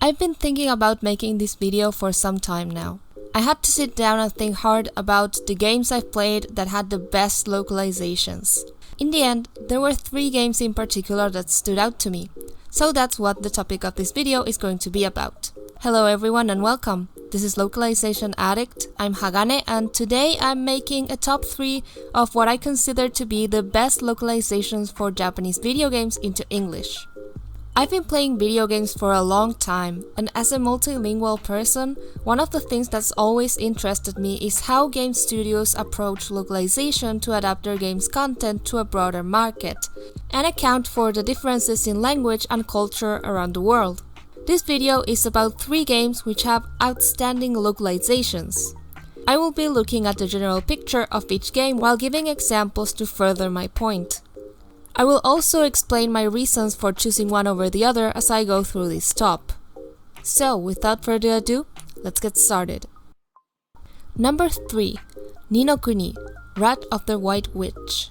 I've been thinking about making this video for some time now. I had to sit down and think hard about the games I've played that had the best localizations. In the end, there were 3 games in particular that stood out to me. So that's what the topic of this video is going to be about. Hello everyone and welcome. This is Localization Addict. I'm Hagane and today I'm making a top 3 of what I consider to be the best localizations for Japanese video games into English. I've been playing video games for a long time, and as a multilingual person, one of the things that's always interested me is how game studios approach localization to adapt their game's content to a broader market, and account for the differences in language and culture around the world. This video is about 3 games which have outstanding localizations. I will be looking at the general picture of each game while giving examples to further my point. I will also explain my reasons for choosing one over the other as I go through this top. So, without further ado, let's get started. Number 3. Ninokuni, Wrath of the White Witch.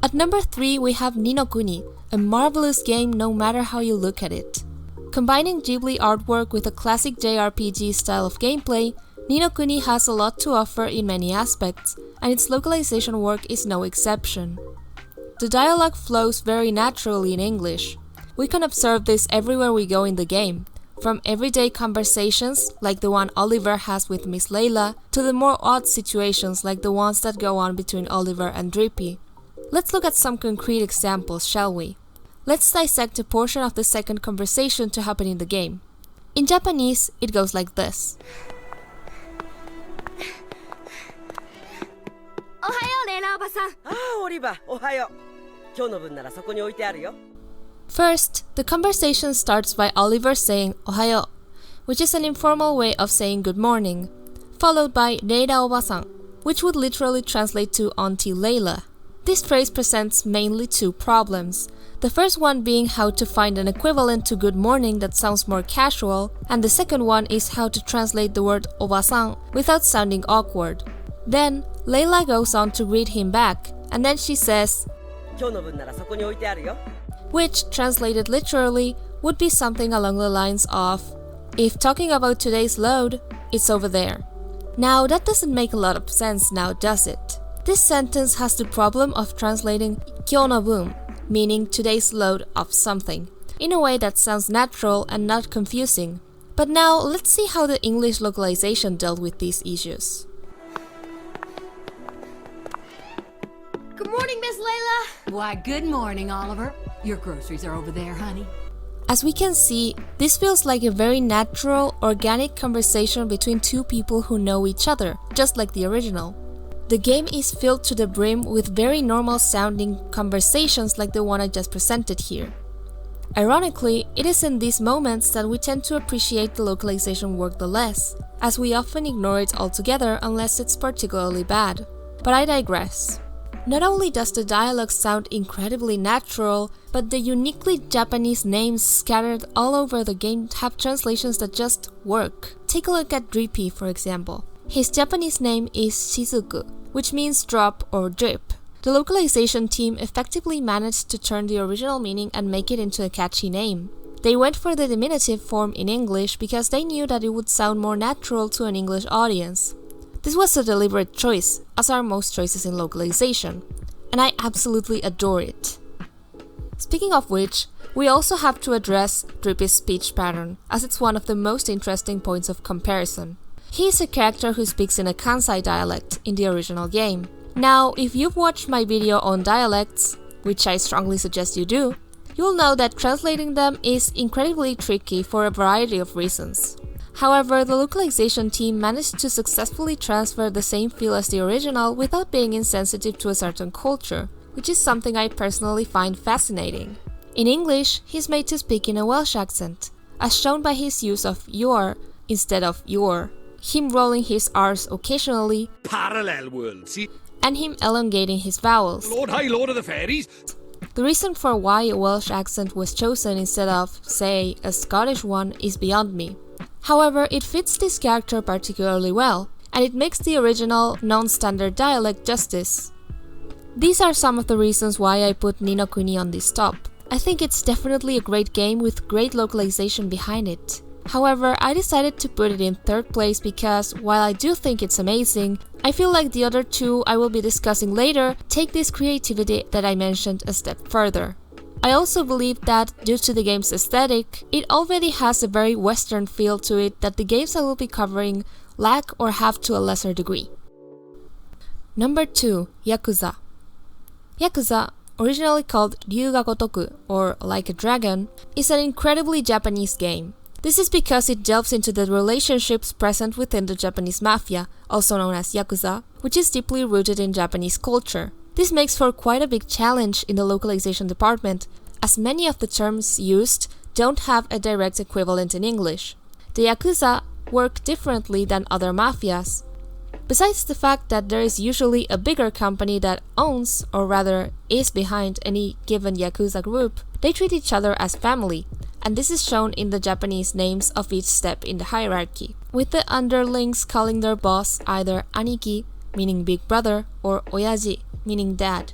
At number 3 we have Ninokuni, a marvelous game no matter how you look at it. Combining Ghibli artwork with a classic JRPG style of gameplay, Ninokuni has a lot to offer in many aspects, and its localization work is no exception. The dialogue flows very naturally in English. We can observe this everywhere we go in the game, from everyday conversations like the one Oliver has with Miss Layla, to the more odd situations like the ones that go on between Oliver and Drippy. Let's look at some concrete examples, shall we? Let's dissect a portion of the second conversation to happen in the game. In Japanese, it goes like this. First, the conversation starts by Oliver saying "Ohayo," which is an informal way of saying good morning, followed by "Reira obasan," which would literally translate to Auntie Layla. This phrase presents mainly 2 problems. The first one being how to find an equivalent to good morning that sounds more casual, and the second one is how to translate the word obasan without sounding awkward. Then, Layla goes on to greet him back, and then she says, which, translated literally, would be something along the lines of, if talking about today's load, it's over there. Now, that doesn't make a lot of sense now, does it? This sentence has the problem of translating kyou no bun, meaning today's load of something, in a way that sounds natural and not confusing. But now, let's see how the English localization dealt with these issues. Good morning, Miss Layla. Why, good morning, Oliver. Your groceries are over there, honey. As we can see, this feels like a very natural, organic conversation between 2 people who know each other, just like the original. The game is filled to the brim with very normal sounding conversations like the one I just presented here. Ironically, it is in these moments that we tend to appreciate the localization work the less, as we often ignore it altogether unless it's particularly bad. But I digress. Not only does the dialogue sound incredibly natural, but the uniquely Japanese names scattered all over the game have translations that just work. Take a look at Drippy, for example. His Japanese name is Shizuku, which means drop or drip. The localization team effectively managed to turn the original meaning and make it into a catchy name. They went for the diminutive form in English because they knew that it would sound more natural to an English audience. This was a deliberate choice, as are most choices in localization, and I absolutely adore it. Speaking of which, we also have to address Drippy's speech pattern, as it's one of the most interesting points of comparison. He is a character who speaks in a Kansai dialect in the original game. Now, if you've watched my video on dialects, which I strongly suggest you do, you'll know that translating them is incredibly tricky for a variety of reasons. However, the localization team managed to successfully transfer the same feel as the original without being insensitive to a certain culture, which is something I personally find fascinating. In English, he's made to speak in a Welsh accent, as shown by his use of your instead of your, him rolling his R's occasionally, parallel worlds, and him elongating his vowels. Lord High Lord of the Fairies. The reason for why a Welsh accent was chosen instead of, say, a Scottish one is beyond me. However, it fits this character particularly well, and it makes the original, non-standard dialect justice. These are some of the reasons why I put Ninokuni on this top. I think it's definitely a great game with great localization behind it. However, I decided to put it in third place because while I do think it's amazing, I feel like the other two I will be discussing later take this creativity that I mentioned a step further. I also believe that due to the game's aesthetic, it already has a very Western feel to it that the games I will be covering lack or have to a lesser degree. Number 2. Yakuza. Yakuza, originally called Ryu ga Gotoku or Like a Dragon, is an incredibly Japanese game. This is because it delves into the relationships present within the Japanese mafia, also known as Yakuza, which is deeply rooted in Japanese culture. This makes for quite a big challenge in the localization department, as many of the terms used don't have a direct equivalent in English. The Yakuza work differently than other mafias. Besides the fact that there is usually a bigger company that owns, or rather is behind any given Yakuza group, they treat each other as family, and this is shown in the Japanese names of each step in the hierarchy, with the underlings calling their boss either Aniki, meaning big brother, or Oyaji, meaning dad.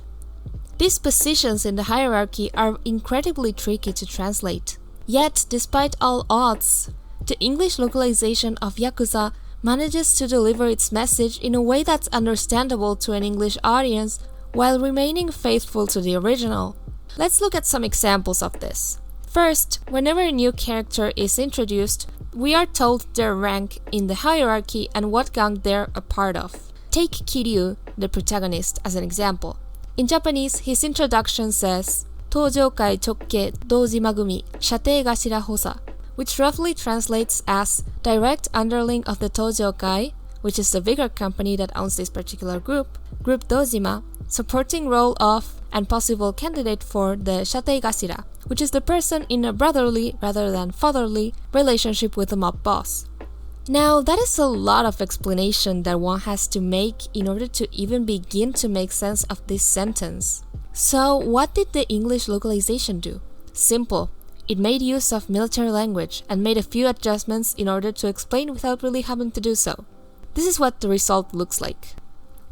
These positions in the hierarchy are incredibly tricky to translate. Yet, despite all odds, the English localization of Yakuza manages to deliver its message in a way that's understandable to an English audience while remaining faithful to the original. Let's look at some examples of this. First, whenever a new character is introduced, we are told their rank in the hierarchy and what gang they're a part of. Take Kiryu, the protagonist, as an example. In Japanese, his introduction says, 登場界直系堂島組射程頭補佐, which roughly translates as direct underling of the Tojo Kai, which is the bigger company that owns this particular group, Group Dojima, supporting role of and possible candidate for the Shateigashira, which is the person in a brotherly rather than fatherly relationship with the mob boss. Now, that is a lot of explanation that one has to make in order to even begin to make sense of this sentence. So, what did the English localization do? Simple. It made use of military language and made a few adjustments in order to explain without really having to do so. This is what the result looks like.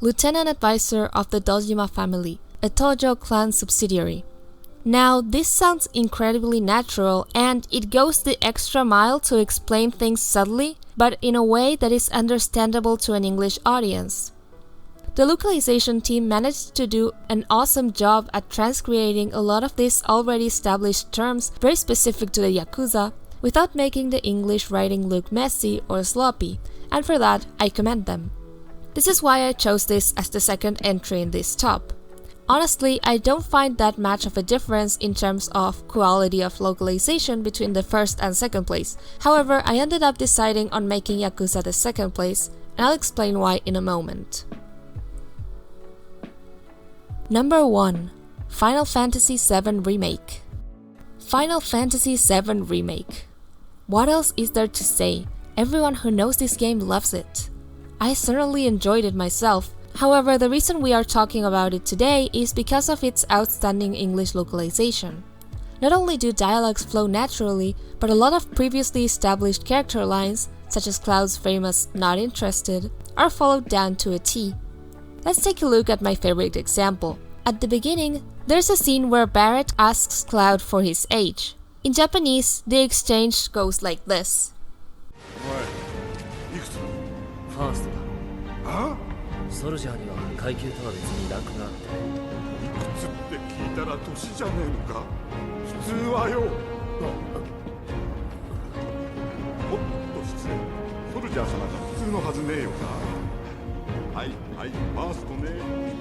Lieutenant Advisor of the Dojima family, a Tojo clan subsidiary. Now, this sounds incredibly natural and it goes the extra mile to explain things subtly, but in a way that is understandable to an English audience. The localization team managed to do an awesome job at transcreating a lot of these already established terms very specific to the Yakuza without making the English writing look messy or sloppy, and for that I commend them. This is why I chose this as the second entry in this top. Honestly, I don't find that much of a difference in terms of quality of localization between the first and second place. However, I ended up deciding on making Yakuza the second place, and I'll explain why in a moment. Number 1. Final Fantasy VII Remake. Final Fantasy VII Remake. What else is there to say? Everyone who knows this game loves it. I certainly enjoyed it myself. However, the reason we are talking about it today is because of its outstanding English localization. Not only do dialogues flow naturally, but a lot of previously established character lines, such as Cloud's famous "not interested," are followed down to a T. Let's take a look at my favorite example. At the beginning, there's a scene where Barrett asks Cloud for his age. In Japanese, the exchange goes like this. Huh? ソルジャーには階級とは別にランクがあって。いくつって聞いたら年じゃねえのか。普通はよ。おっと失礼。ソルジャー様が普通のはずねえよな。はいはい、ファーストね。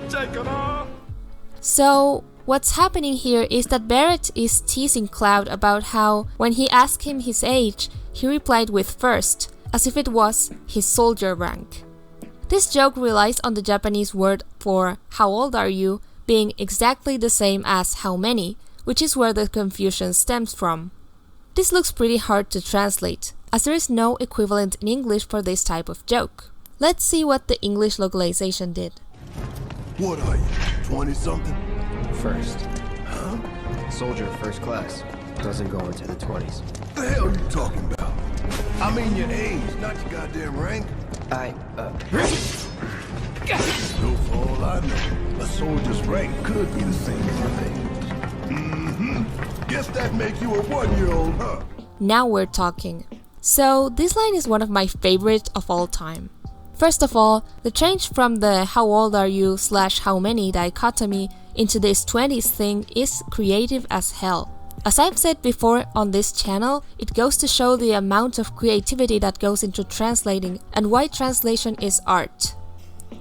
いっちゃいかな。So, what's happening here is that Barrett is teasing Cloud about how, when he asked him his age, he replied with first, as if it was his soldier rank. This joke relies on the Japanese word for how old are you being exactly the same as how many, which is where the confusion stems from. This looks pretty hard to translate, as there is no equivalent in English for this type of joke. Let's see what the English localization did. What are you, 20-something? First. Huh? Soldier first class. Doesn't go into the 20s. The hell are you talking about? I mean your age, not your goddamn rank. So for all I know, a soldier's rank could be the same as your age. Guess that make you a 1-year-old, huh? Now we're talking. So this line is one of my favorite of all time. First of all, the change from the how old are you / how many dichotomy into this 20s thing is creative as hell. As I've said before on this channel, it goes to show the amount of creativity that goes into translating and why translation is art.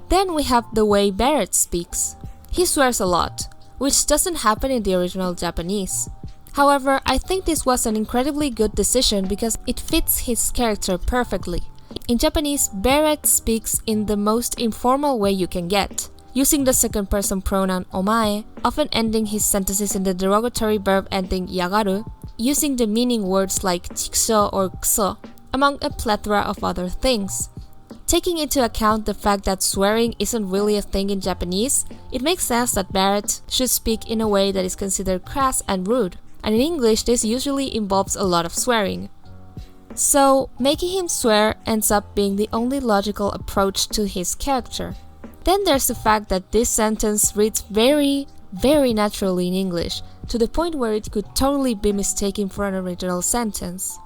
Then we have the way Barrett speaks. He swears a lot, which doesn't happen in the original Japanese. However, I think this was an incredibly good decision because it fits his character perfectly. In Japanese, Barrett speaks in the most informal way you can get, using the second person pronoun omae, often ending his sentences in the derogatory verb ending yagaru, using demeaning words like chikusho or kuso, among a plethora of other things. Taking into account the fact that swearing isn't really a thing in Japanese, it makes sense that Barrett should speak in a way that is considered crass and rude, and in English this usually involves a lot of swearing. So, making him swear ends up being the only logical approach to his character. Then there's the fact that this sentence reads very naturally in English, to the point where it could totally be mistaken for an original sentence.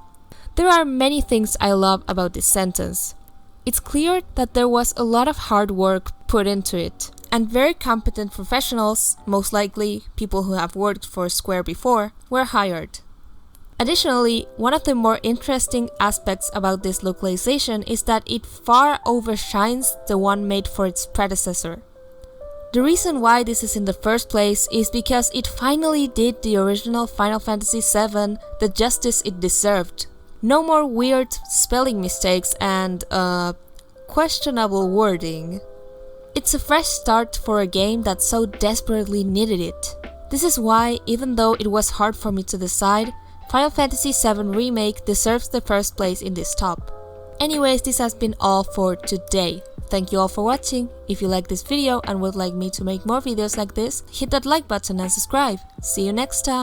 There are many things I love about this sentence. It's clear that there was a lot of hard work put into it, and very competent professionals, most likely people who have worked for Square before, were hired. Additionally, one of the more interesting aspects about this localization is that it far overshines the one made for its predecessor. The reason why this is in the first place is because it finally did the original Final Fantasy VII the justice it deserved. No more weird spelling mistakes and questionable wording. It's a fresh start for a game that so desperately needed it. This is why, even though it was hard for me to decide, Final Fantasy VII Remake deserves the first place in this top. Anyways, this has been all for today. Thank you all for watching. If you like this video and would like me to make more videos like this, hit that like button and subscribe. See you next time!